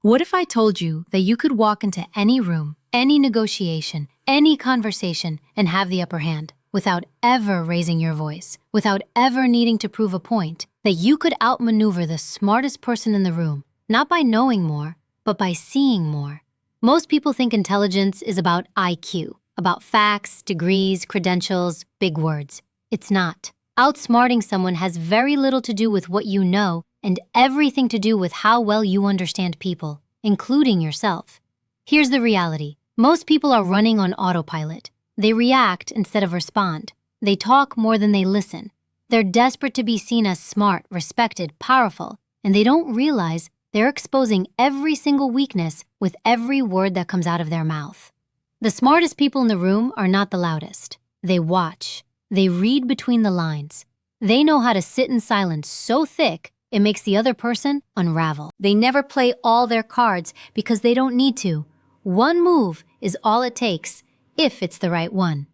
What if I told you that you could walk into any room, any negotiation, any conversation, and have the upper hand without ever raising your voice, without ever needing to prove a point, that you could outmaneuver the smartest person in the room, not by knowing more, but by seeing more? Most people think intelligence is about IQ, about facts, degrees, credentials, big words. It's not. Outsmarting someone has very little to do with what you know and everything to do with how well you understand people, including yourself. Here's the reality. Most people are running on autopilot. They react instead of respond. They talk more than they listen. They're desperate to be seen as smart, respected, powerful, and they don't realize they're exposing every single weakness with every word that comes out of their mouth. The smartest people in the room are not the loudest. They watch. They read between the lines. They know how to sit in silence so thick it makes the other person unravel. They never play all their cards because they don't need to. One move is all it takes, if it's the right one.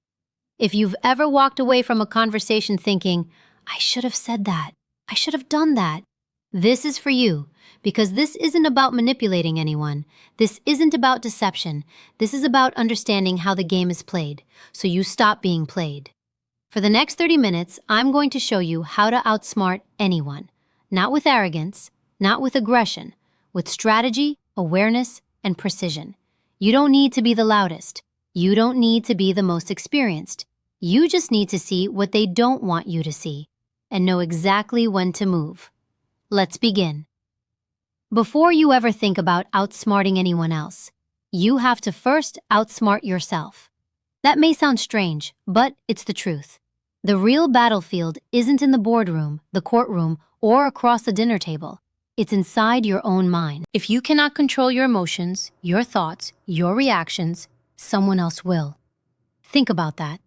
If you've ever walked away from a conversation thinking, I should have said that, I should have done that, this is for you, because this isn't about manipulating anyone. This isn't about deception. This is about understanding how the game is played, so you stop being played. For the next 30 minutes, I'm going to show you how to outsmart anyone. Not with arrogance, not with aggression, with strategy, awareness, and precision. You don't need to be the loudest. You don't need to be the most experienced. You just need to see what they don't want you to see and know exactly when to move. Let's begin. Before you ever think about outsmarting anyone else, you have to first outsmart yourself. That may sound strange, but it's the truth. The real battlefield isn't in the boardroom, the courtroom, or across the dinner table. It's inside your own mind. If you cannot control your emotions, your thoughts, your reactions, someone else will. Think about that.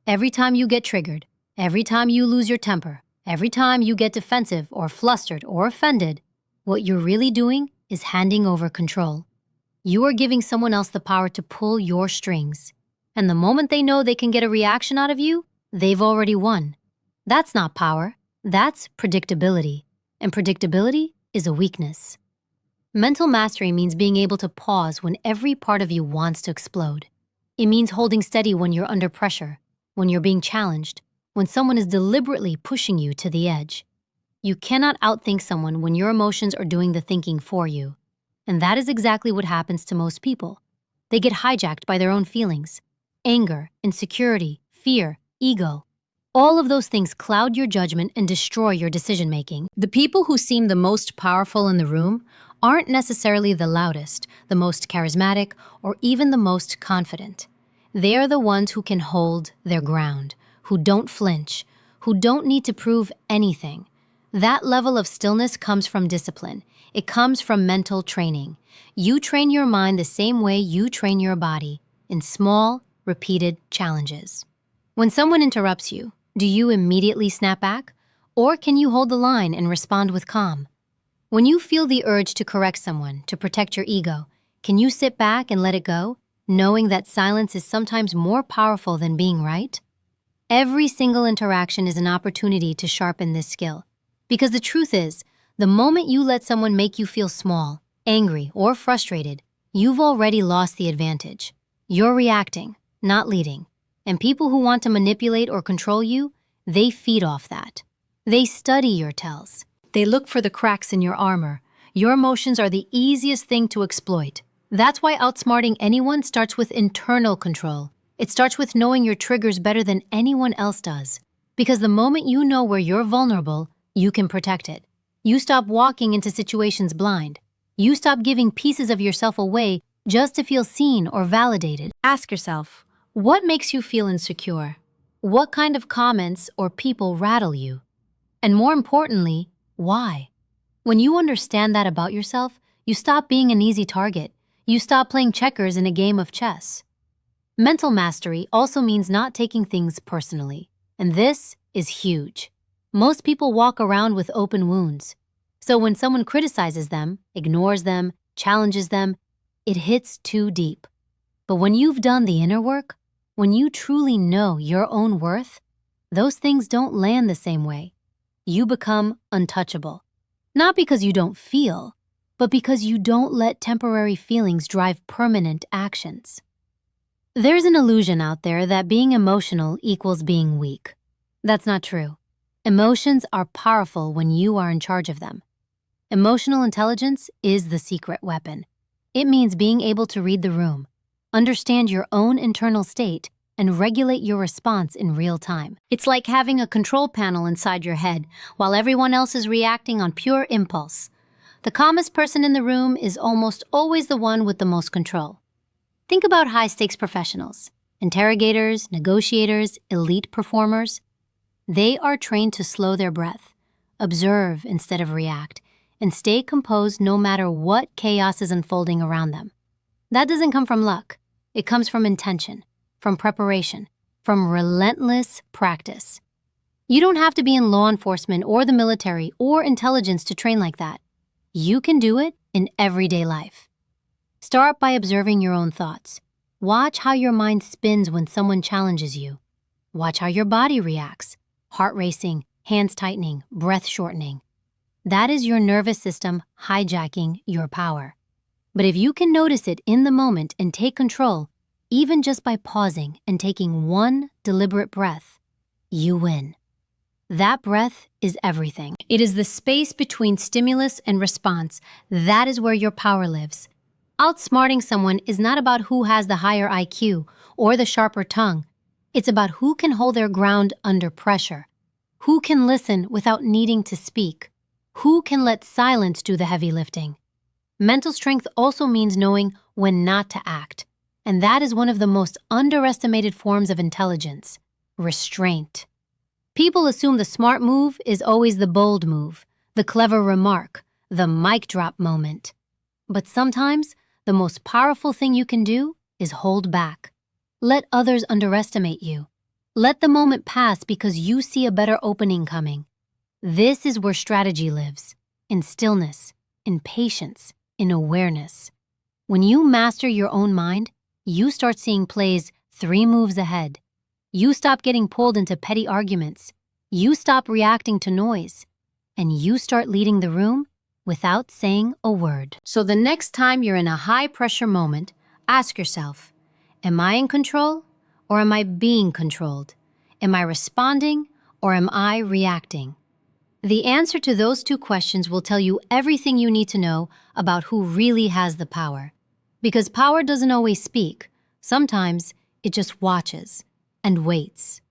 Every time you get triggered, every time you lose your temper, every time you get defensive or flustered or offended, what you're really doing is handing over control. You are giving someone else the power to pull your strings. And the moment they know they can get a reaction out of you, they've already won. That's not power. That's predictability. And predictability is a weakness. Mental mastery means being able to pause when every part of you wants to explode. It means holding steady when you're under pressure, when you're being challenged, when someone is deliberately pushing you to the edge. You cannot outthink someone when your emotions are doing the thinking for you. And that is exactly what happens to most people. They get hijacked by their own feelings. Anger, insecurity, fear, ego. All of those things cloud your judgment and destroy your decision-making. The people who seem the most powerful in the room aren't necessarily the loudest, the most charismatic, or even the most confident. They are the ones who can hold their ground, who don't flinch, who don't need to prove anything. That level of stillness comes from discipline. It comes from mental training. You train your mind the same way you train your body, in small, repeated challenges. When someone interrupts you, do you immediately snap back? Or can you hold the line and respond with calm? When you feel the urge to correct someone, to protect your ego, can you sit back and let it go, knowing that silence is sometimes more powerful than being right? Every single interaction is an opportunity to sharpen this skill. Because the truth is, the moment you let someone make you feel small, angry, or frustrated, you've already lost the advantage. You're reacting, not leading. And people who want to manipulate or control you, they feed off that. They study your tells. They look for the cracks in your armor. Your emotions are the easiest thing to exploit. That's why outsmarting anyone starts with internal control. It starts with knowing your triggers better than anyone else does. Because the moment you know where you're vulnerable, you can protect it. You stop walking into situations blind. You stop giving pieces of yourself away just to feel seen or validated. Ask yourself, what makes you feel insecure? What kind of comments or people rattle you? And more importantly, why? When you understand that about yourself, you stop being an easy target. You stop playing checkers in a game of chess. Mental mastery also means not taking things personally. And this is huge. Most people walk around with open wounds. So when someone criticizes them, ignores them, challenges them, it hits too deep. But when you've done the inner work, when you truly know your own worth, those things don't land the same way. You become untouchable. Not because you don't feel, but because you don't let temporary feelings drive permanent actions. There's an illusion out there that being emotional equals being weak. That's not true. Emotions are powerful when you are in charge of them. Emotional intelligence is the secret weapon. It means being able to read the room, understand your own internal state, and regulate your response in real time. It's like having a control panel inside your head while everyone else is reacting on pure impulse. The calmest person in the room is almost always the one with the most control. Think about high-stakes professionals, interrogators, negotiators, elite performers. They are trained to slow their breath, observe instead of react, and stay composed no matter what chaos is unfolding around them. That doesn't come from luck. It comes from intention, from preparation, from relentless practice. You don't have to be in law enforcement or the military or intelligence to train like that. You can do it in everyday life. Start by observing your own thoughts. Watch how your mind spins when someone challenges you. Watch how your body reacts. Heart racing, hands tightening, breath shortening. That is your nervous system hijacking your power. But if you can notice it in the moment and take control, even just by pausing and taking one deliberate breath, you win. That breath is everything. It is the space between stimulus and response. That is where your power lives. Outsmarting someone is not about who has the higher IQ or the sharper tongue. It's about who can hold their ground under pressure, who can listen without needing to speak, who can let silence do the heavy lifting. Mental strength also means knowing when not to act, and that is one of the most underestimated forms of intelligence: restraint. People assume the smart move is always the bold move, the clever remark, the mic drop moment. But sometimes, the most powerful thing you can do is hold back. Let others underestimate you. Let the moment pass because you see a better opening coming. This is where strategy lives, in stillness, in patience, in awareness. When you master your own mind, you start seeing plays 3 moves ahead. You stop getting pulled into petty arguments. You stop reacting to noise. And you start leading the room without saying a word. So the next time you're in a high-pressure moment, ask yourself, am I in control or am I being controlled? Am I responding or am I reacting? The answer to those 2 questions will tell you everything you need to know about who really has the power. Because power doesn't always speak. Sometimes it just watches and waits.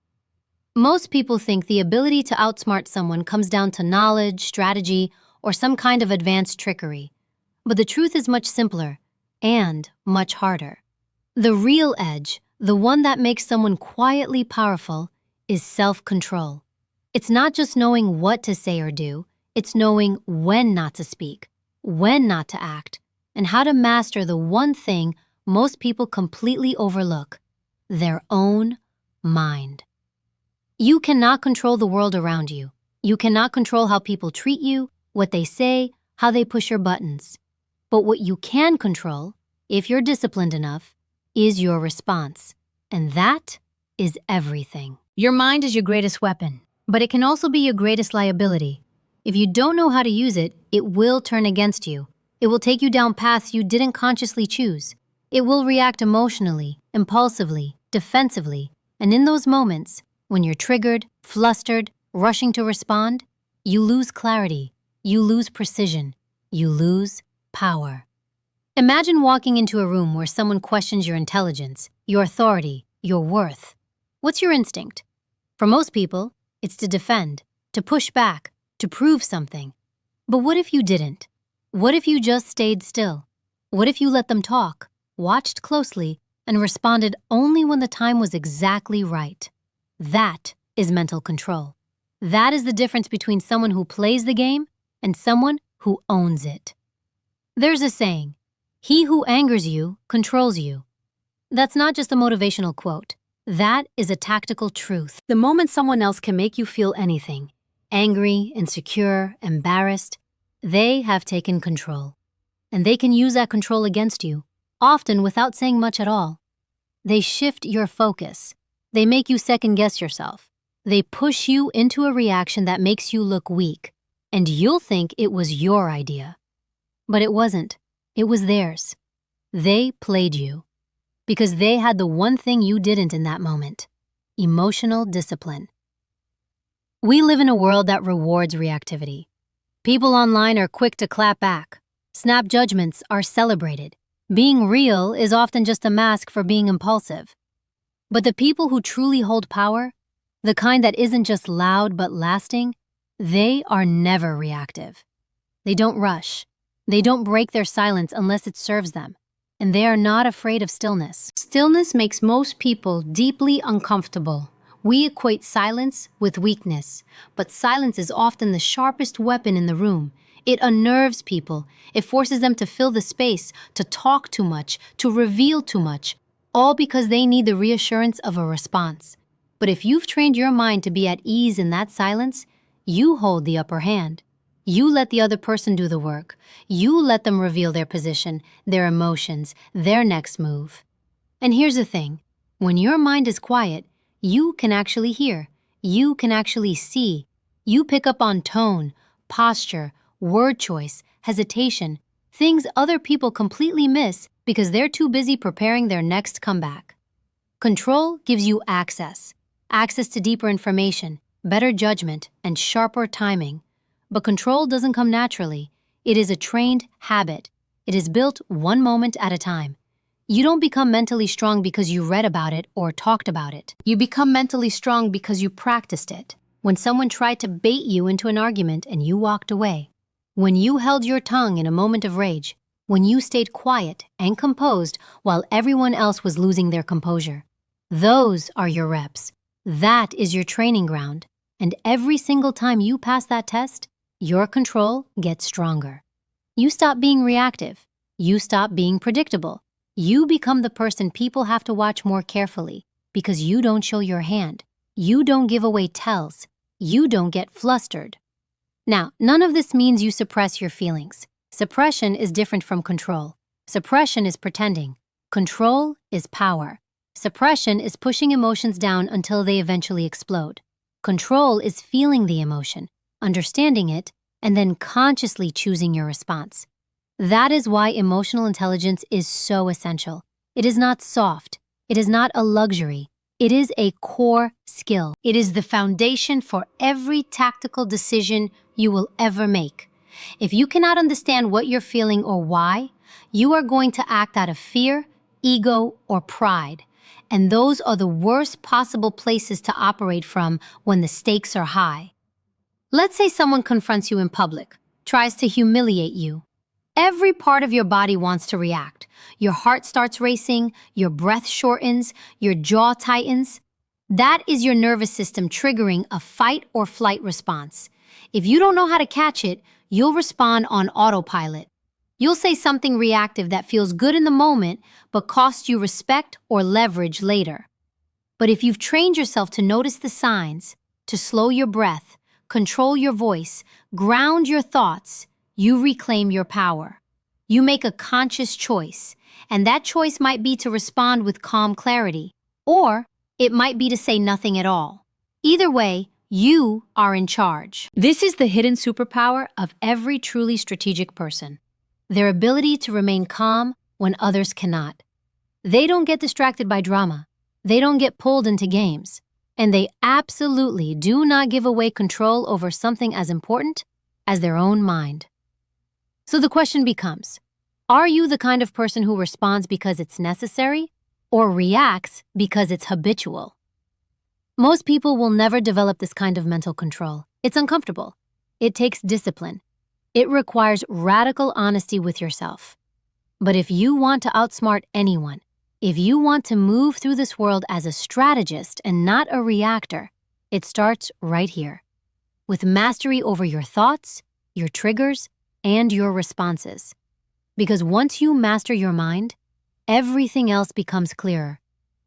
Most people think the ability to outsmart someone comes down to knowledge, strategy, or some kind of advanced trickery. But the truth is much simpler and much harder. The real edge, the one that makes someone quietly powerful, is self-control. It's not just knowing what to say or do, it's knowing when not to speak, when not to act, and how to master the one thing most people completely overlook: their own mind. You cannot control the world around you. You cannot control how people treat you, what they say, how they push your buttons. But what you can control, if you're disciplined enough, is your response. And that is everything. Your mind is your greatest weapon, but it can also be your greatest liability. If you don't know how to use it, it will turn against you. It will take you down paths you didn't consciously choose. It will react emotionally, impulsively, defensively, and in those moments, when you're triggered, flustered, rushing to respond, you lose clarity, you lose precision, you lose power. Imagine walking into a room where someone questions your intelligence, your authority, your worth. What's your instinct? For most people, it's to defend, to push back, to prove something. But what if you didn't? What if you just stayed still? What if you let them talk, watched closely, and responded only when the time was exactly right? That is mental control. That is the difference between someone who plays the game and someone who owns it. There's a saying, "He who angers you controls you." That's not just a motivational quote. That is a tactical truth. The moment someone else can make you feel anything, angry, insecure, embarrassed, they have taken control. And they can use that control against you, often without saying much at all. They shift your focus. They make you second-guess yourself. They push you into a reaction that makes you look weak, and you'll think it was your idea. But it wasn't. It was theirs. They played you because they had the one thing you didn't in that moment: emotional discipline. We live in a world that rewards reactivity. People online are quick to clap back. Snap judgments are celebrated. Being real is often just a mask for being impulsive. But the people who truly hold power, the kind that isn't just loud but lasting, they are never reactive. They don't rush. They don't break their silence unless it serves them. And they are not afraid of stillness. Stillness makes most people deeply uncomfortable. We equate silence with weakness, but silence is often the sharpest weapon in the room. It unnerves people. It forces them to fill the space, to talk too much, to reveal too much, all because they need the reassurance of a response. But if you've trained your mind to be at ease in that silence, you hold the upper hand. You let the other person do the work. You let them reveal their position, their emotions, their next move. And here's the thing. When your mind is quiet, you can actually hear. You can actually see. You pick up on tone, posture, word choice, hesitation, things other people completely miss because they're too busy preparing their next comeback. Control gives you access to deeper information, better judgment, and sharper timing. But control doesn't come naturally. It is a trained habit. It is built one moment at a time. You don't become mentally strong because you read about it or talked about it. You become mentally strong because you practiced it. When someone tried to bait you into an argument and you walked away. When you held your tongue in a moment of rage. When you stayed quiet and composed while everyone else was losing their composure. Those are your reps. That is your training ground. And every single time you pass that test, your control gets stronger. You stop being reactive. You stop being predictable. You become the person people have to watch more carefully because you don't show your hand. You don't give away tells. You don't get flustered. Now, none of this means you suppress your feelings. Suppression is different from control. Suppression is pretending. Control is power. Suppression is pushing emotions down until they eventually explode. Control is feeling the emotion, understanding it, and then consciously choosing your response. That is why emotional intelligence is so essential. It is not soft. It is not a luxury. It is a core skill. It is the foundation for every tactical decision you will ever make. If you cannot understand what you're feeling or why, you are going to act out of fear, ego, or pride. And those are the worst possible places to operate from when the stakes are high. Let's say someone confronts you in public, tries to humiliate you. Every part of your body wants to react. Your heart starts racing, your breath shortens, your jaw tightens. That is your nervous system triggering a fight or flight response. If you don't know how to catch it, you'll respond on autopilot. You'll say something reactive that feels good in the moment but costs you respect or leverage later. But if you've trained yourself to notice the signs, to slow your breath, control your voice, ground your thoughts, you reclaim your power. You make a conscious choice, and that choice might be to respond with calm clarity, or it might be to say nothing at all. Either way, you are in charge. This is the hidden superpower of every truly strategic person. Their ability to remain calm when others cannot. They don't get distracted by drama. They don't get pulled into games. And they absolutely do not give away control over something as important as their own mind. So the question becomes, are you the kind of person who responds because it's necessary or reacts because it's habitual? Most people will never develop this kind of mental control. It's uncomfortable. It takes discipline. It requires radical honesty with yourself. But if you want to outsmart anyone, if you want to move through this world as a strategist and not a reactor, it starts right here. With mastery over your thoughts, your triggers, and your responses. Because once you master your mind, everything else becomes clearer.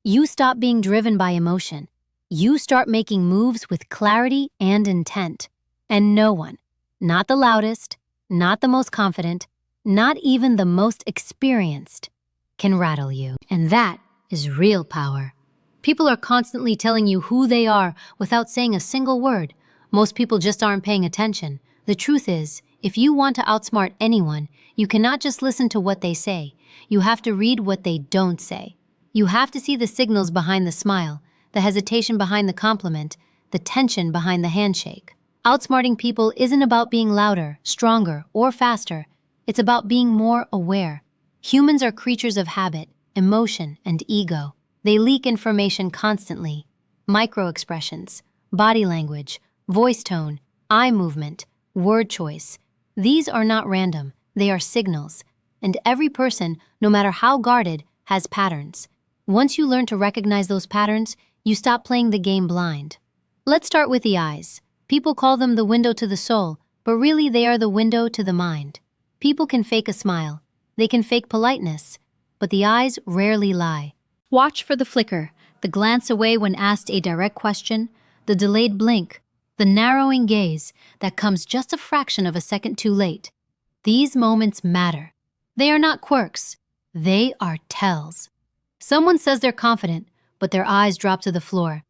You stop being driven by emotion. You start making moves with clarity and intent. And no one, not the loudest, not the most confident, not even the most experienced, can rattle you. And that is real power. People are constantly telling you who they are without saying a single word. Most people just aren't paying attention. The truth is, If you want to outsmart anyone, you cannot just listen to what they say. You have to read what they don't say. You have to see the signals behind the smile, the hesitation behind the compliment, the tension behind the handshake. Outsmarting people isn't about being louder, stronger, or faster. It's about being more aware. Humans are creatures of habit, emotion, and ego. They leak information constantly. Micro-expressions, body language, voice tone, eye movement, word choice. These are not random, they are signals. And every person, no matter how guarded, has patterns. Once you learn to recognize those patterns, you stop playing the game blind. Let's start with the eyes. People call them the window to the soul, but really they are the window to the mind. People can fake a smile. They can fake politeness, but the eyes rarely lie. Watch for the flicker, the glance away when asked a direct question, the delayed blink, the narrowing gaze that comes just a fraction of a second too late. These moments matter. They are not quirks. They are tells. Someone says they're confident, but their eyes drop to the floor.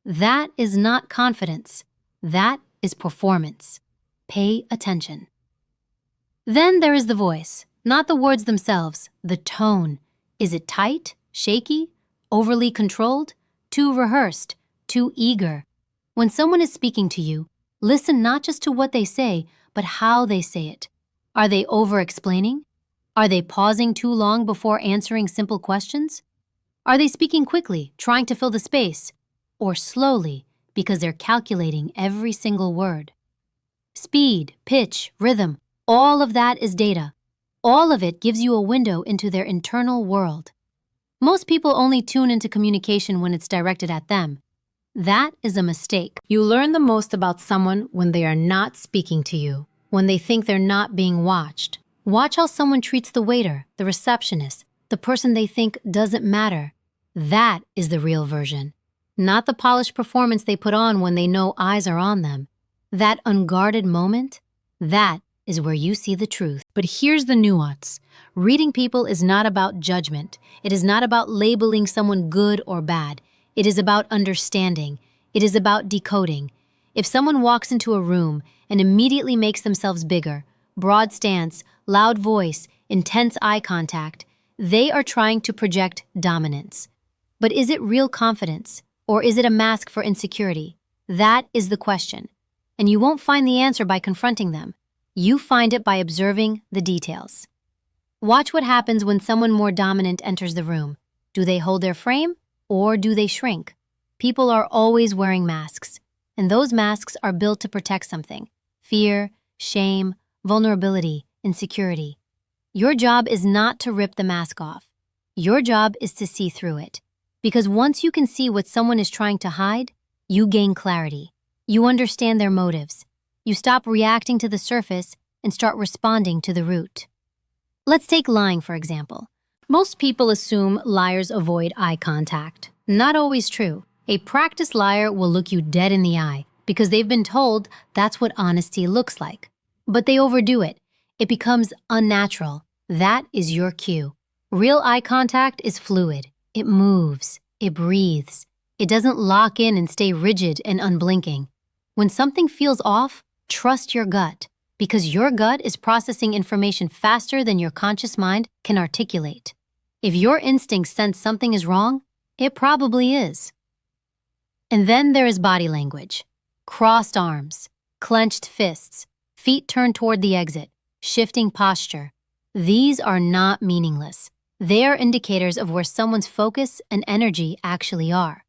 That is not confidence. That is performance. Pay attention. Then there is the voice, not the words themselves, the tone. Is it tight, shaky, overly controlled, too rehearsed, too eager? When someone is speaking to you, listen not just to what they say, but how they say it. Are they over-explaining? Are they pausing too long before answering simple questions? Are they speaking quickly, trying to fill the space, or slowly because they're calculating every single word? Speed, pitch, rhythm, all of that is data. All of it gives you a window into their internal world. Most people only tune into communication when it's directed at them. That is a mistake. You learn the most about someone when they are not speaking to you, when they think they're not being watched. Watch how someone treats the waiter, the receptionist, the person they think doesn't matter. That is the real version. Not the polished performance they put on when they know eyes are on them. That unguarded moment, that is where you see the truth. But here's the nuance. Reading people is not about judgment. It is not about labeling someone good or bad. It is about understanding. It is about decoding. If someone walks into a room and immediately makes themselves bigger, broad stance, loud voice, intense eye contact, they are trying to project dominance. But is it real confidence, or is it a mask for insecurity? That is the question. And you won't find the answer by confronting them. You find it by observing the details. Watch what happens when someone more dominant enters the room. Do they hold their frame, or do they shrink? People are always wearing masks, and those masks are built to protect something: fear, shame, vulnerability, insecurity. Your job is not to rip the mask off. Your job is to see through it. Because once you can see what someone is trying to hide, you gain clarity. You understand their motives. You stop reacting to the surface and start responding to the root. Let's take lying, for example. Most people assume liars avoid eye contact. Not always true. A practiced liar will look you dead in the eye because they've been told that's what honesty looks like. But they overdo it. It becomes unnatural. That is your cue. Real eye contact is fluid. It moves. It breathes. It doesn't lock in and stay rigid and unblinking. When something feels off, trust your gut, because your gut is processing information faster than your conscious mind can articulate. If your instincts sense something is wrong, it probably is. And then there is body language. Crossed arms, clenched fists, feet turned toward the exit, shifting posture. These are not meaningless. They are indicators of where someone's focus and energy actually are.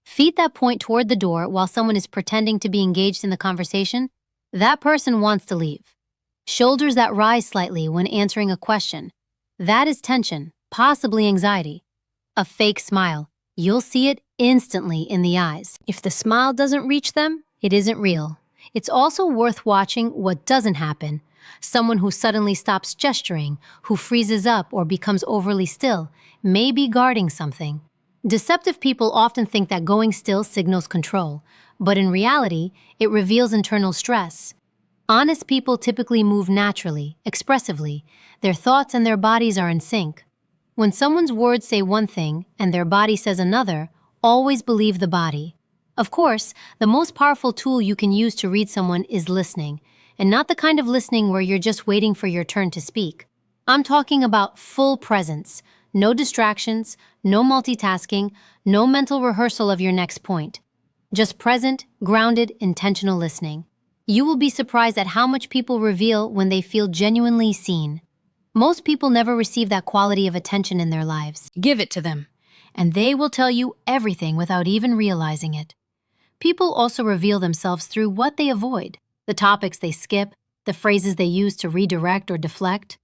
Feet that point toward the door while someone is pretending to be engaged in the conversation, that person wants to leave. Shoulders that rise slightly when answering a question, that is tension, possibly anxiety. A fake smile, you'll see it instantly in the eyes. If the smile doesn't reach them, it isn't real. It's also worth watching what doesn't happen. Someone who suddenly stops gesturing, who freezes up or becomes overly still, may be guarding something. Deceptive people often think that going still signals control, but in reality, it reveals internal stress. Honest people typically move naturally, expressively. Their thoughts and their bodies are in sync. When someone's words say one thing and their body says another, always believe the body. Of course, the most powerful tool you can use to read someone is listening. and not the kind of listening where you're just waiting for your turn to speak. I'm talking about full presence, no distractions, no multitasking, no mental rehearsal of your next point. Just present, grounded, intentional listening. You will be surprised at how much people reveal when they feel genuinely seen. Most people never receive that quality of attention in their lives. Give it to them, and they will tell you everything without even realizing it. People also reveal themselves through what they avoid, the topics they skip, the phrases they use to redirect or deflect.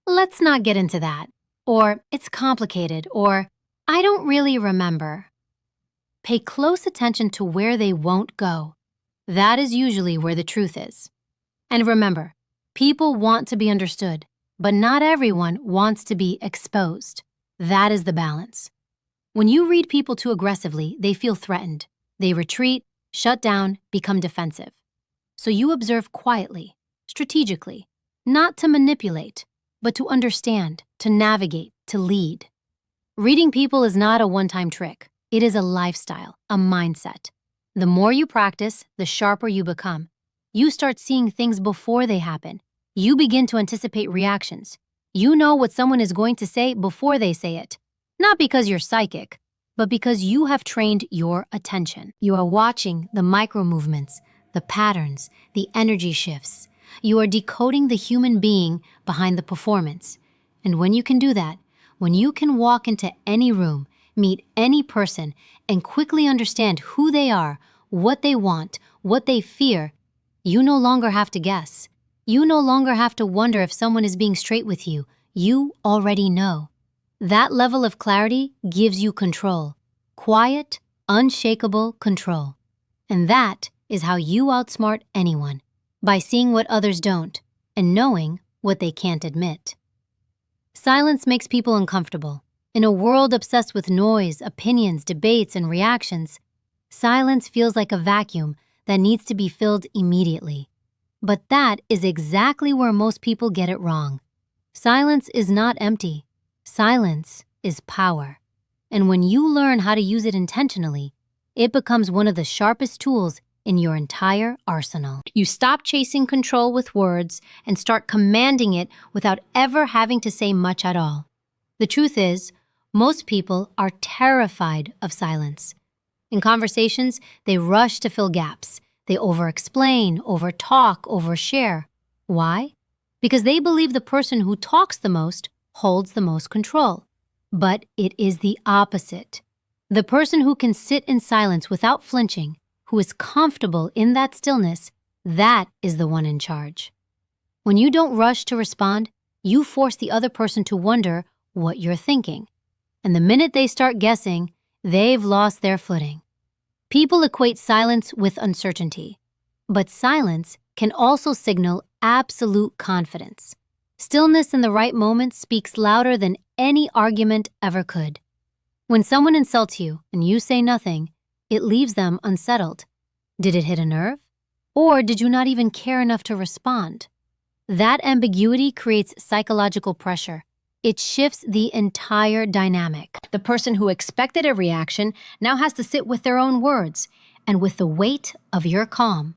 Let's not get into that. Or, it's complicated, or, I don't really remember. Pay close attention to where they won't go. That is usually where the truth is. And remember, people want to be understood, but not everyone wants to be exposed. That is the balance. When you read people too aggressively, they feel threatened. They retreat, shut down, become defensive. So you observe quietly, strategically, not to manipulate, but to understand, to navigate, to lead. Reading people is not a one-time trick. It is a lifestyle, a mindset. The more you practice, the sharper you become. You start seeing things before they happen. You begin to anticipate reactions. You know what someone is going to say before they say it. Not because you're psychic, but because you have trained your attention. You are watching the micro movements, the patterns, the energy shifts. You are decoding the human being behind the performance. And when you can do that, when you can walk into any room, meet any person, and quickly understand who they are, what they want, what they fear, you no longer have to guess. You no longer have to wonder if someone is being straight with you. You already know. That level of clarity gives you control. Quiet, unshakable control. And that is how you outsmart anyone, by seeing what others don't and knowing what they can't admit. Silence makes people uncomfortable. In a world obsessed with noise, opinions, debates, and reactions, silence feels like a vacuum that needs to be filled immediately. But that is exactly where most people get it wrong. Silence is not empty. Silence is power. And when you learn how to use it intentionally, it becomes one of the sharpest tools in your entire arsenal. You stop chasing control with words and start commanding it without ever having to say much at all. The truth is, most people are terrified of silence. In conversations, they rush to fill gaps. They over-explain, over-talk, over-share. Why? Because they believe the person who talks the most holds the most control. But it is the opposite. The person who can sit in silence without flinching, who is comfortable in that stillness, that is the one in charge. When you don't rush to respond, you force the other person to wonder what you're thinking. And the minute they start guessing, they've lost their footing. People equate silence with uncertainty, but silence can also signal absolute confidence. Stillness in the right moment speaks louder than any argument ever could. When someone insults you and you say nothing, it leaves them unsettled. Did it hit a nerve? Or did you not even care enough to respond? That ambiguity creates psychological pressure. It shifts the entire dynamic. The person who expected a reaction now has to sit with their own words and with the weight of your calm.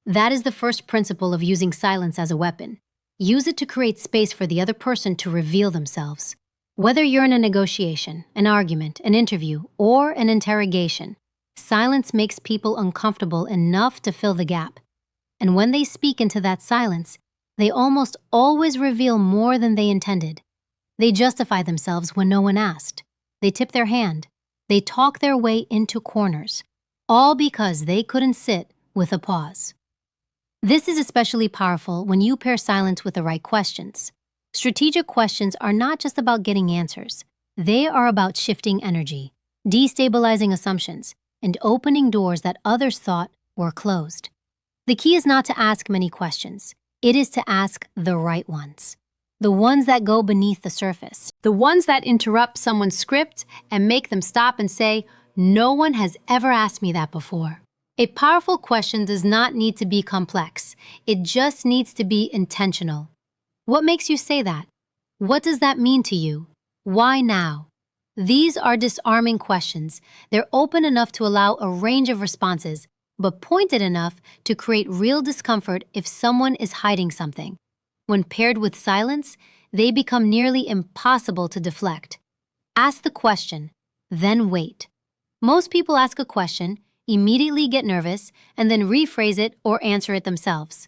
That is the first principle of using silence as a weapon. Use it to create space for the other person to reveal themselves. Whether you're in a negotiation, an argument, an interview, or an interrogation, silence makes people uncomfortable enough to fill the gap. And when they speak into that silence, they almost always reveal more than they intended. They justify themselves when no one asked. They tip their hand. They talk their way into corners, all because they couldn't sit with a pause. This is especially powerful when you pair silence with the right questions. Strategic questions are not just about getting answers. They are about shifting energy, destabilizing assumptions, and opening doors that others thought were closed. The key is not to ask many questions. It is to ask the right ones. The ones that go beneath the surface. The ones that interrupt someone's script and make them stop and say, "No one has ever asked me that before." A powerful question does not need to be complex. It just needs to be intentional. What makes you say that? What does that mean to you? Why now? These are disarming questions. They're open enough to allow a range of responses, but pointed enough to create real discomfort if someone is hiding something. When paired with silence, they become nearly impossible to deflect. Ask the question, then wait. Most people ask a question, immediately get nervous, and then rephrase it or answer it themselves.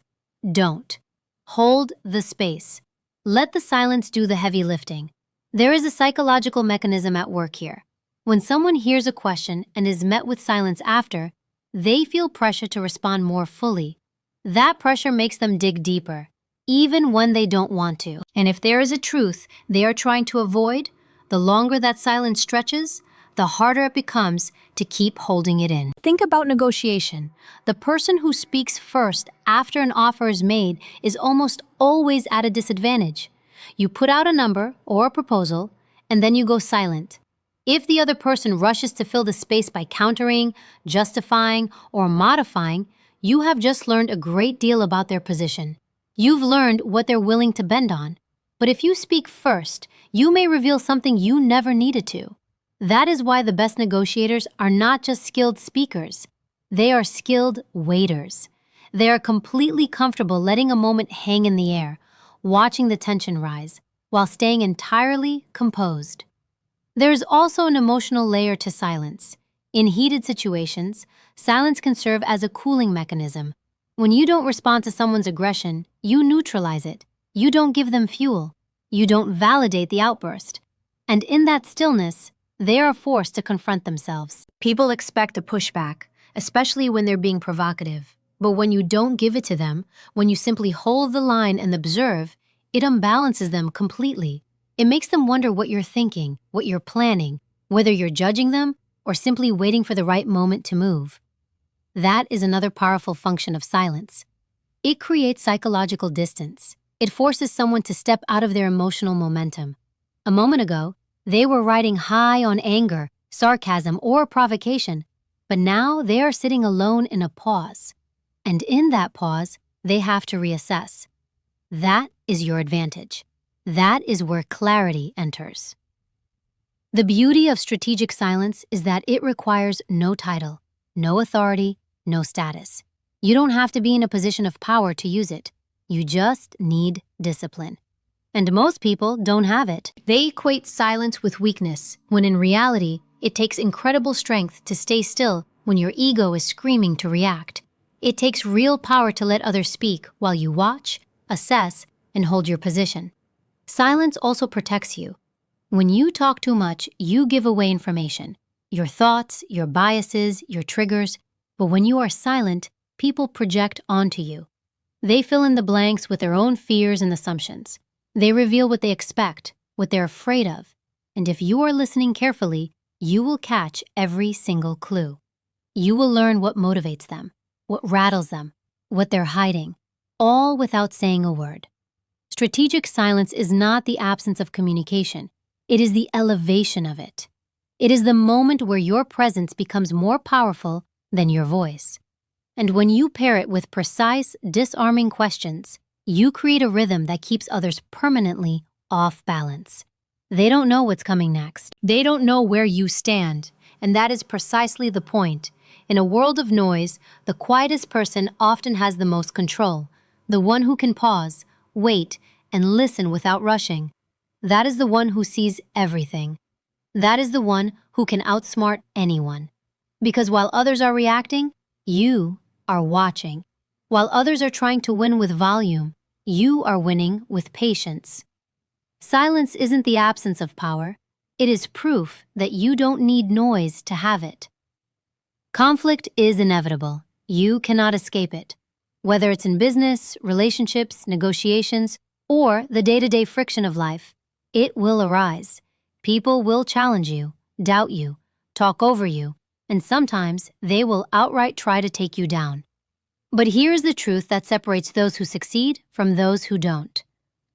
Don't. Hold the space. Let the silence do the heavy lifting. There is a psychological mechanism at work here. When someone hears a question and is met with silence after, they feel pressure to respond more fully. That pressure makes them dig deeper, even when they don't want to. And if there is a truth they are trying to avoid, the longer that silence stretches, the harder it becomes to keep holding it in. Think about negotiation. The person who speaks first after an offer is made is almost always at a disadvantage. You put out a number or a proposal, and then you go silent. If the other person rushes to fill the space by countering, justifying, or modifying, you have just learned a great deal about their position. You've learned what they're willing to bend on. But if you speak first, you may reveal something you never needed to. That is why the best negotiators are not just skilled speakers. They are skilled waiters. They are completely comfortable letting a moment hang in the air, watching the tension rise, while staying entirely composed. There is also an emotional layer to silence. In heated situations, silence can serve as a cooling mechanism. When you don't respond to someone's aggression, you neutralize it. You don't give them fuel. You don't validate the outburst. And in that stillness, they are forced to confront themselves. People expect a pushback, especially when they're being provocative. But when you don't give it to them, when you simply hold the line and observe, it unbalances them completely. It makes them wonder what you're thinking, what you're planning, whether you're judging them or simply waiting for the right moment to move. That is another powerful function of silence. It creates psychological distance. It forces someone to step out of their emotional momentum. A moment ago, they were riding high on anger, sarcasm, or provocation, but now they are sitting alone in a pause. And in that pause, they have to reassess. That is your advantage. That is where clarity enters. The beauty of strategic silence is that it requires no title, no authority, no status. You don't have to be in a position of power to use it. You just need discipline. And most people don't have it. They equate silence with weakness, when in reality, it takes incredible strength to stay still when your ego is screaming to react. It takes real power to let others speak while you watch, assess, and hold your position. Silence also protects you. When you talk too much, you give away information, your thoughts, your biases, your triggers. But when you are silent, people project onto you. They fill in the blanks with their own fears and assumptions. They reveal what they expect, what they're afraid of. And if you are listening carefully, you will catch every single clue. You will learn what motivates them, what rattles them, what they're hiding, all without saying a word. Strategic silence is not the absence of communication. It is the elevation of it. It is the moment where your presence becomes more powerful than your voice. And when you pair it with precise, disarming questions, you create a rhythm that keeps others permanently off balance. They don't know what's coming next. They don't know where you stand. And that is precisely the point. In a world of noise, the quietest person often has the most control. The one who can pause, wait, and listen without rushing. That is the one who sees everything. That is the one who can outsmart anyone. Because while others are reacting, you are watching. While others are trying to win with volume, you are winning with patience. Silence isn't the absence of power. It is proof that you don't need noise to have it. Conflict is inevitable. You cannot escape it. Whether it's in business, relationships, negotiations, or the day-to-day friction of life, it will arise. People will challenge you, doubt you, talk over you, and sometimes they will outright try to take you down. But here's the truth that separates those who succeed from those who don't.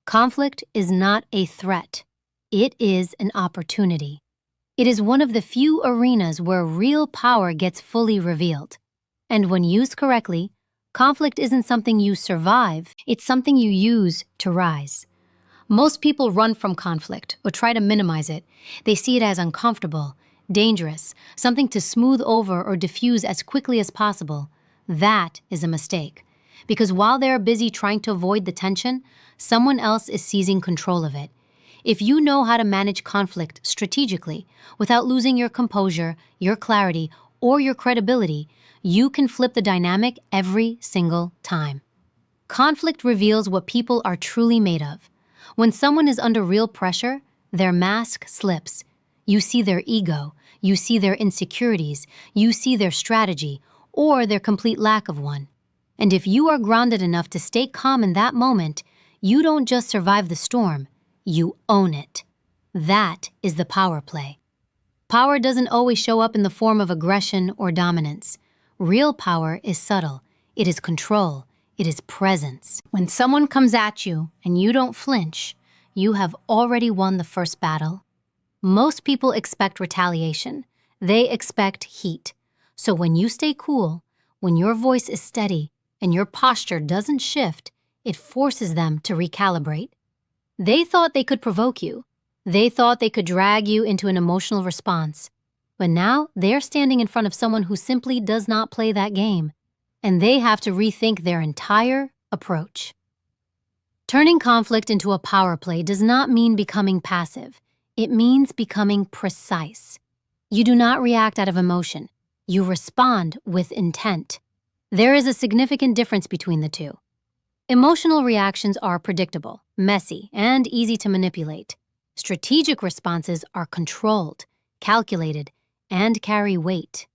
Conflict is not a threat. It is an opportunity. It is one of the few arenas where real power gets fully revealed. And when used correctly, conflict isn't something you survive, it's something you use to rise. Most people run from conflict or try to minimize it. They see it as uncomfortable, dangerous, something to smooth over or diffuse as quickly as possible. That is a mistake. Because while they're busy trying to avoid the tension, someone else is seizing control of it. If you know how to manage conflict strategically, without losing your composure, your clarity, or your credibility, you can flip the dynamic every single time. Conflict reveals what people are truly made of. When someone is under real pressure, their mask slips. You see their ego, you see their insecurities, you see their strategy, or their complete lack of one. And if you are grounded enough to stay calm in that moment, you don't just survive the storm, you own it. That is the power play. Power doesn't always show up in the form of aggression or dominance. Real power is subtle. It is control. It is presence. When someone comes at you and you don't flinch, you have already won the first battle. Most people expect retaliation. They expect heat. So when you stay cool, when your voice is steady and your posture doesn't shift, it forces them to recalibrate. They thought they could provoke you. They thought they could drag you into an emotional response. But now they're standing in front of someone who simply does not play that game, and they have to rethink their entire approach. Turning conflict into a power play does not mean becoming passive. It means becoming precise. You do not react out of emotion. You respond with intent. There is a significant difference between the two. Emotional reactions are predictable, messy, and easy to manipulate. Strategic responses are controlled, calculated, and carry weight.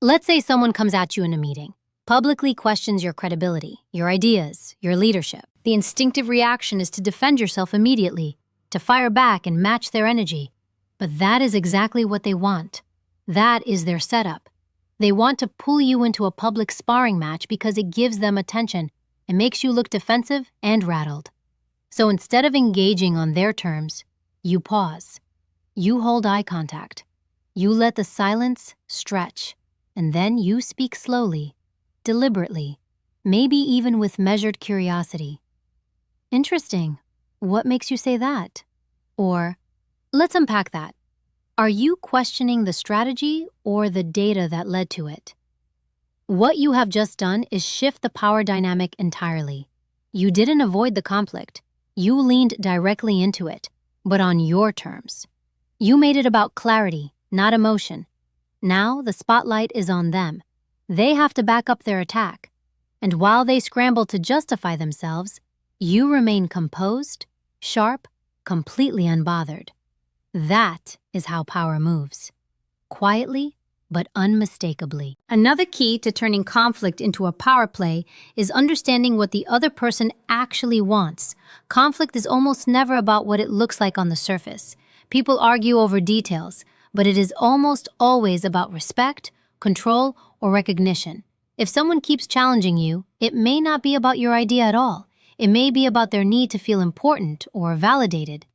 Let's say someone comes at you in a meeting, publicly questions your credibility, your ideas, your leadership. The instinctive reaction is to defend yourself immediately, to fire back and match their energy. But that is exactly what they want. That is their setup. They want to pull you into a public sparring match because it gives them attention and makes you look defensive and rattled. So instead of engaging on their terms, you pause. You hold eye contact. You let the silence stretch, and then you speak slowly, deliberately, maybe even with measured curiosity. Interesting. What makes you say that? Or, let's unpack that. Are you questioning the strategy or the data that led to it? What you have just done is shift the power dynamic entirely. You didn't avoid the conflict. You leaned directly into it, but on your terms. You made it about clarity, not emotion. Now the spotlight is on them. They have to back up their attack. And while they scramble to justify themselves, you remain composed, sharp, completely unbothered. That is how power moves. Quietly, but unmistakably. Another key to turning conflict into a power play is understanding what the other person actually wants. Conflict is almost never about what it looks like on the surface. People argue over details, but it is almost always about respect, control, or recognition. If someone keeps challenging you, it may not be about your idea at all. It may be about their need to feel important or validated.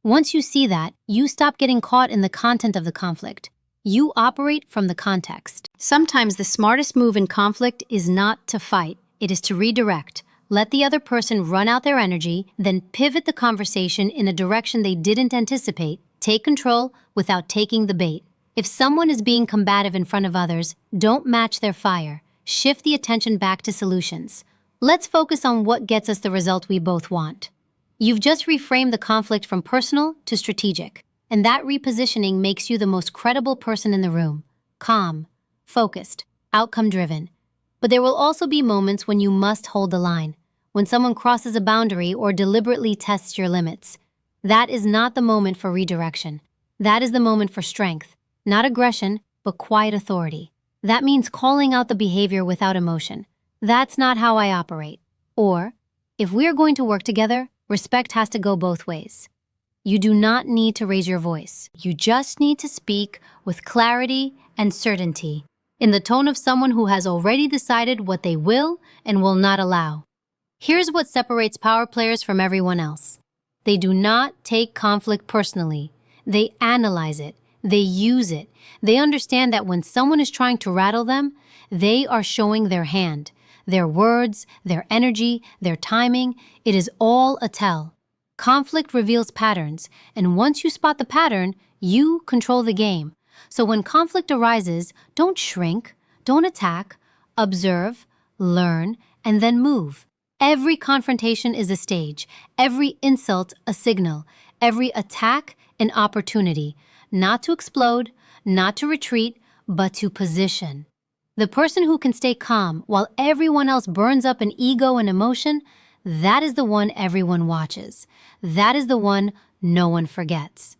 Once you see that, you stop getting caught in the content of the conflict. You operate from the context. Sometimes the smartest move in conflict is not to fight. It is to redirect. Let the other person run out their energy, then pivot the conversation in a direction they didn't anticipate. Take control without taking the bait. If someone is being combative in front of others, don't match their fire. Shift the attention back to solutions. Let's focus on what gets us the result we both want. You've just reframed the conflict from personal to strategic, and that repositioning makes you the most credible person in the room. Calm, focused, outcome-driven. But there will also be moments when you must hold the line, when someone crosses a boundary or deliberately tests your limits. That is not the moment for redirection. That is the moment for strength, not aggression, but quiet authority. That means calling out the behavior without emotion. That's not how I operate. Or, if we're going to work together, respect has to go both ways. You do not need to raise your voice. You just need to speak with clarity and certainty, in the tone of someone who has already decided what they will and will not allow. Here's what separates power players from everyone else. They do not take conflict personally. They analyze it. They use it. They understand that when someone is trying to rattle them, they are showing their hand. Their words, their energy, their timing, it is all a tell. Conflict reveals patterns, and once you spot the pattern, you control the game. So when conflict arises, don't shrink, don't attack, observe, learn, and then move. Every confrontation is a stage, every insult a signal, every attack an opportunity, not to explode, not to retreat, but to position. The person who can stay calm while everyone else burns up in ego and emotion, that is the one everyone watches. That is the one no one forgets.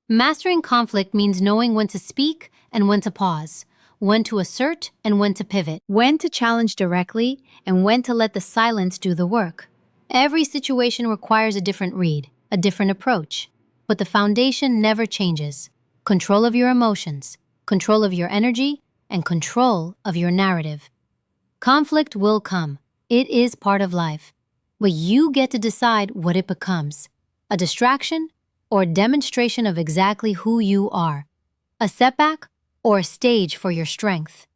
Mastering conflict means knowing when to speak and when to pause, when to assert and when to pivot, when to challenge directly and when to let the silence do the work. Every situation requires a different read, a different approach, but the foundation never changes. Control of your emotions, control of your energy, and control of your narrative. Conflict will come. It is part of life. But you get to decide what it becomes. A distraction or a demonstration of exactly who you are. A setback or a stage for your strength.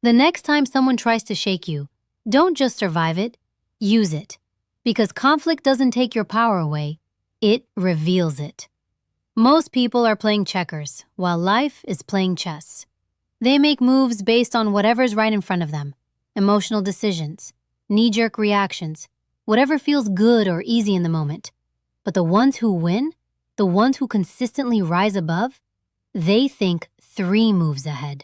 The next time someone tries to shake you, don't just survive it, use it. Because conflict doesn't take your power away, it reveals it. Most people are playing checkers, while life is playing chess. They make moves based on whatever's right in front of them. Emotional decisions, knee-jerk reactions, whatever feels good or easy in the moment. But the ones who win, the ones who consistently rise above, they think 3 moves ahead.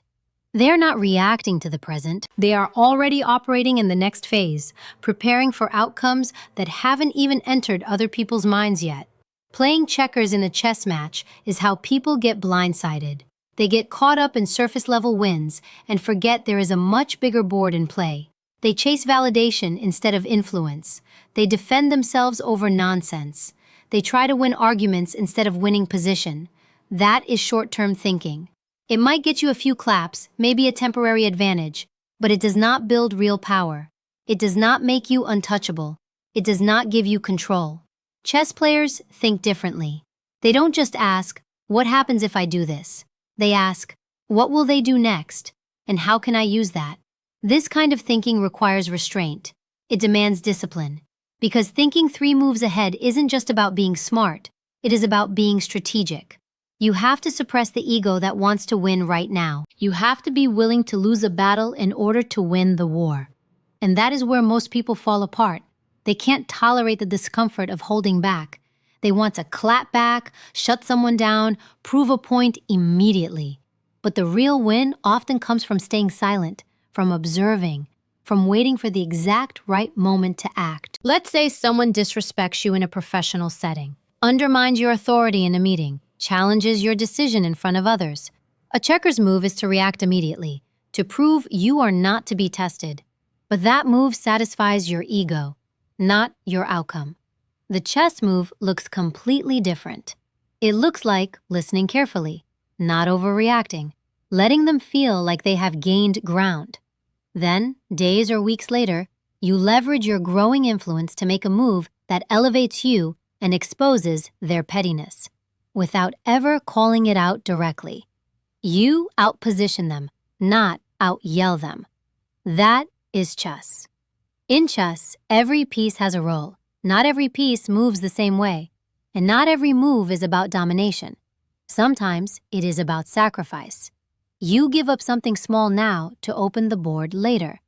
They're not reacting to the present. They are already operating in the next phase, preparing for outcomes that haven't even entered other people's minds yet. Playing checkers in a chess match is how people get blindsided. They get caught up in surface-level wins and forget there is a much bigger board in play. They chase validation instead of influence. They defend themselves over nonsense. They try to win arguments instead of winning position. That is short-term thinking. It might get you a few claps, maybe a temporary advantage, but it does not build real power. It does not make you untouchable. It does not give you control. Chess players think differently. They don't just ask, what happens if I do this? They ask, what will they do next? And how can I use that? This kind of thinking requires restraint. It demands discipline. Because thinking 3 moves ahead isn't just about being smart. It is about being strategic. You have to suppress the ego that wants to win right now. You have to be willing to lose a battle in order to win the war. And that is where most people fall apart. They can't tolerate the discomfort of holding back. They want to clap back, shut someone down, prove a point immediately. But the real win often comes from staying silent, from observing, from waiting for the exact right moment to act. Let's say someone disrespects you in a professional setting, undermines your authority in a meeting, challenges your decision in front of others. A checker's move is to react immediately, to prove you are not to be tested. But that move satisfies your ego, not your outcome. The chess move looks completely different. It looks like listening carefully, not overreacting, letting them feel like they have gained ground. Then, days or weeks later, you leverage your growing influence to make a move that elevates you and exposes their pettiness, without ever calling it out directly. You outposition them, not out-yell them. That is chess. In chess, every piece has a role. Not every piece moves the same way, and not every move is about domination. Sometimes it is about sacrifice. You give up something small now to open the board later.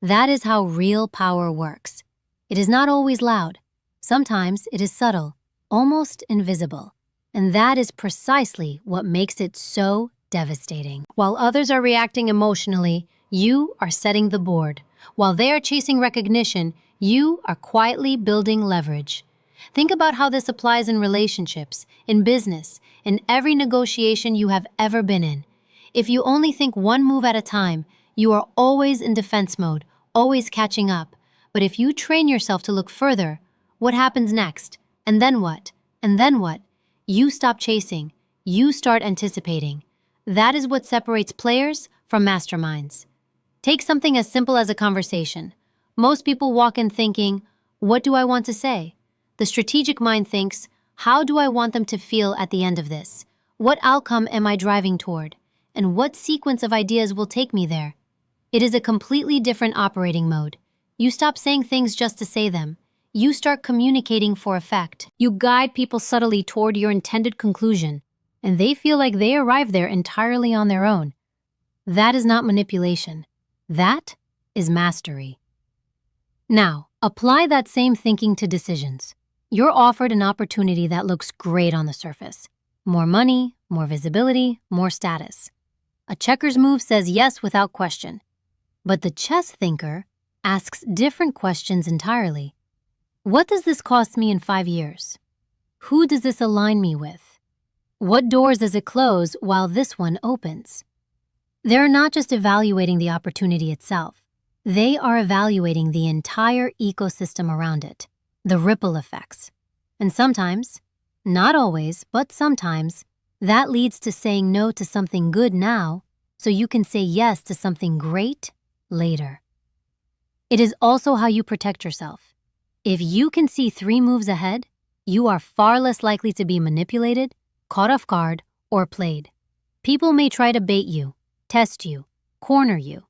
That is how real power works. It is not always loud. Sometimes it is subtle, almost invisible. And that is precisely what makes it so devastating. While others are reacting emotionally, you are setting the board. While they are chasing recognition, you are quietly building leverage. Think about how this applies in relationships, in business, in every negotiation you have ever been in. If you only think 1 move at a time, you are always in defense mode, always catching up. But if you train yourself to look further, what happens next? And then what? And then what? You stop chasing. You start anticipating. That is what separates players from masterminds. Take something as simple as a conversation. Most people walk in thinking, what do I want to say? The strategic mind thinks, how do I want them to feel at the end of this? What outcome am I driving toward? And what sequence of ideas will take me there? It is a completely different operating mode. You stop saying things just to say them. You start communicating for effect. You guide people subtly toward your intended conclusion, and they feel like they arrived there entirely on their own. That is not manipulation. That is mastery. Now, apply that same thinking to decisions. You're offered an opportunity that looks great on the surface. More money, more visibility, more status. A checkers move says yes without question. But the chess thinker asks different questions entirely. What does this cost me in 5 years? Who does this align me with? What doors does it close while this one opens? They're not just evaluating the opportunity itself. They are evaluating the entire ecosystem around it, the ripple effects. And sometimes, not always, but sometimes, that leads to saying no to something good now so you can say yes to something great later. It is also how you protect yourself. If you can see 3 moves ahead, you are far less likely to be manipulated, caught off guard, or played. People may try to bait you, test you, corner you.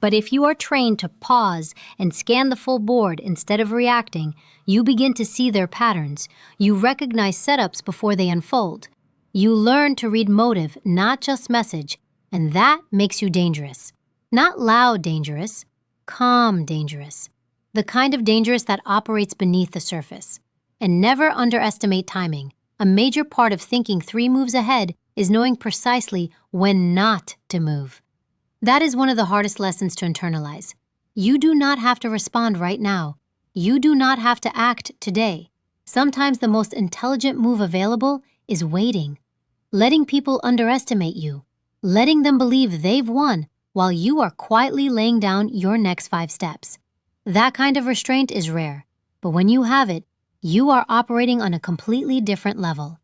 But if you are trained to pause and scan the full board instead of reacting, you begin to see their patterns. You recognize setups before they unfold. You learn to read motive, not just message, and that makes you dangerous. Not loud dangerous, calm dangerous. The kind of dangerous that operates beneath the surface. And never underestimate timing. A major part of thinking 3 moves ahead is knowing precisely when not to move. That is one of the hardest lessons to internalize. You do not have to respond right now. You do not have to act today. Sometimes the most intelligent move available is waiting. Letting people underestimate you. Letting them believe they've won while you are quietly laying down your next 5 steps. That kind of restraint is rare, but when you have it, you are operating on a completely different level.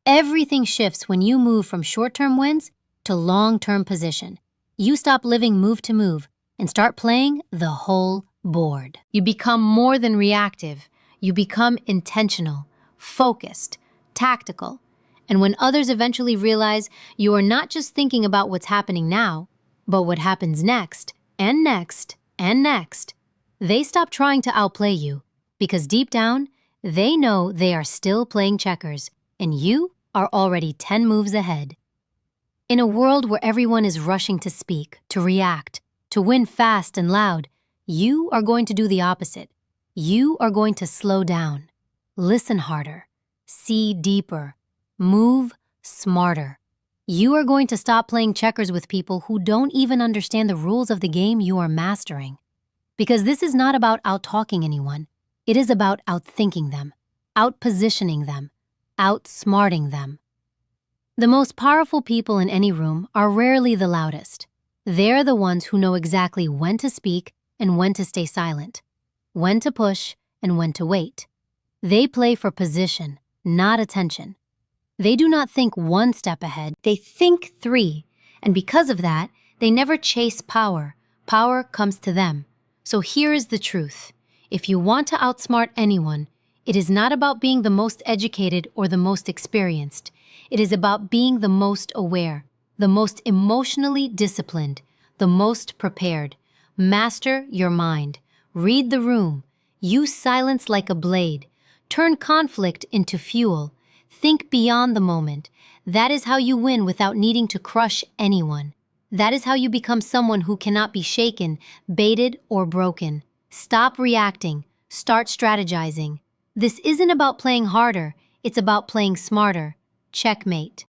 Everything shifts when you move from short-term wins to long-term position. You stop living move to move and start playing the whole board. You become more than reactive. You become intentional, focused, tactical. And when others eventually realize you are not just thinking about what's happening now, but what happens next, and next, and next, they stop trying to outplay you because deep down, they know they are still playing checkers and you are already 10 moves ahead. In a world where everyone is rushing to speak, to react, to win fast and loud, you are going to do the opposite. You are going to slow down, listen harder, see deeper, move smarter. You are going to stop playing checkers with people who don't even understand the rules of the game you are mastering. Because this is not about out-talking anyone. It is about outthinking them, out-positioning them, outsmarting them. The most powerful people in any room are rarely the loudest. They're the ones who know exactly when to speak and when to stay silent, when to push and when to wait. They play for position, not attention. They do not think 1 step ahead, they think 3. And because of that, they never chase power. Power comes to them. So here is the truth. If you want to outsmart anyone, it is not about being the most educated or the most experienced. It is about being the most aware, the most emotionally disciplined, the most prepared. Master your mind. Read the room. Use silence like a blade. Turn conflict into fuel. Think beyond the moment. That is how you win without needing to crush anyone. That is how you become someone who cannot be shaken, baited, or broken. Stop reacting. Start strategizing. This isn't about playing harder. It's about playing smarter. Checkmate.